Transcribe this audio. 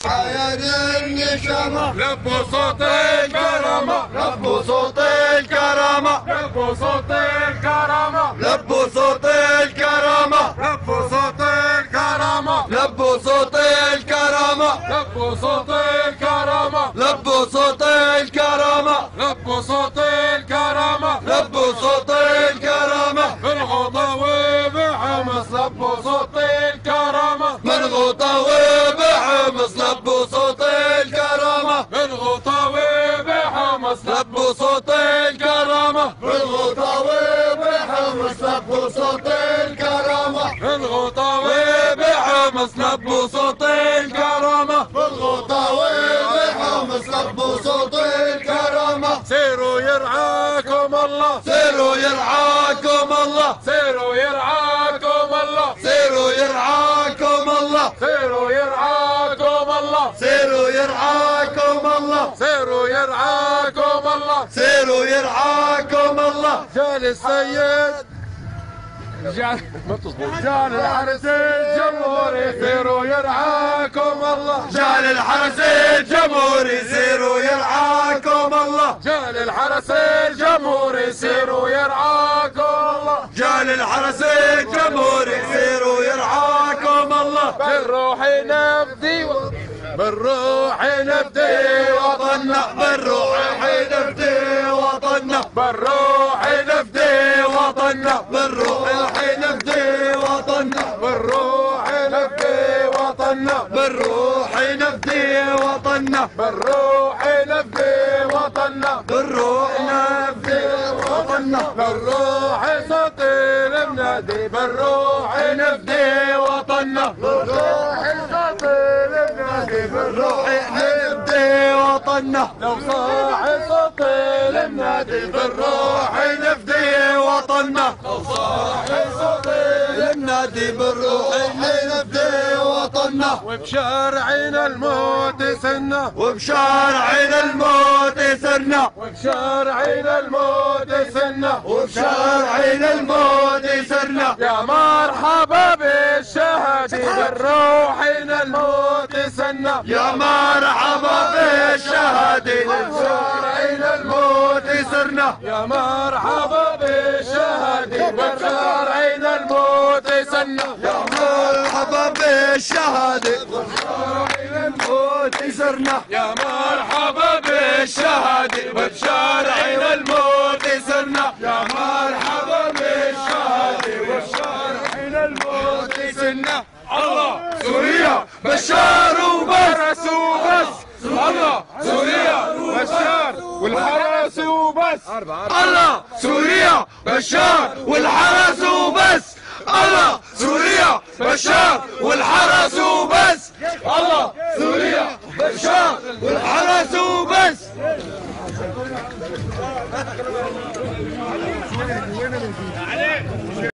حياة النشامة لبوا صوت الكرامة لبوا صوت الكرامة لبوا صوت الكرامة لبوا صوت الكرامة لبوا صوت الكرامة لبوا صوت الكرامة لبوا صوت الكرامة لبوا صوت الكرامة لبوا صوت الكرامة لبوا صوت الكرامة بالغوطة وبحمص لبوا صوت الكرامة بالغوطة وبحمص لبوا صوت الكرامة بالغوطة وبحمص لبوا صوت الكرامة بالغوطة وبحمص لبوا صوت الكرامة بالغوطة وبحمص لبوا صوت الكرامة بالغوطة وبحمص لبوا صوت الكرامة سيروا يرعاكم الله سيروا يرعاكم الله سيروا يرعاكم الله سيروا يرعاكم الله سيروا يرعاكم الله سيروا يرعاكم الله سيروا يرعاكم الله سيروا يرعاكم الله جال السيد ما تظبط جال الحرس الجمهوري سيروا يرعاكم الله جال الحرس الجمهوري سيروا يرعاكم الله جال الحرس الجمهوري سيروا يرعاكم الله جال الحرس الجمهوري سيروا يرعاكم الله بالروح نفدي بالروح نفدي وطننا بالروح نفدي وطننا بالروح نفدي وطننا بالروح نفدي وطننا بالروح نفدي وطننا بالروح نفدي وطننا بالروح نفدي وطننا بالروح نفدي وطننا بالروح صوت المنادي بالروح نفدي وطننا بالروح صوت المنادي بالروح نفدي وطننا لو صاح صوت المنادي بالروح نفدي وطننا لو صاح صوت المنادي بالروح نفدي وطننا وبشارعنا الموت سنة وبشارعنا الموت سرنا وبشارعنا الموت سنة وبشارعنا الموت سرنا يا مرحبا بالشهادة بالروحنا الموت سنة يا مرحبا بالشهادة وبشارعنا الموت سرنا يا مرحبا بالشهادة بالشارعنا الموت سنة يا مرحبا بالشهادة وبشارعنا الموت سرنا يا مرحبا بالشهادة وبشارعنا الموت سرنا يا مرحبا بالشهادة وبشارعنا الموت سرنا الله سوريا بشار وبس وبس الله سوريا بشار والحرس وبس الله سوريا بشار والحرس وبس الله سوريا بشار والحرس وبس الله سوريا بشار والحرس وبس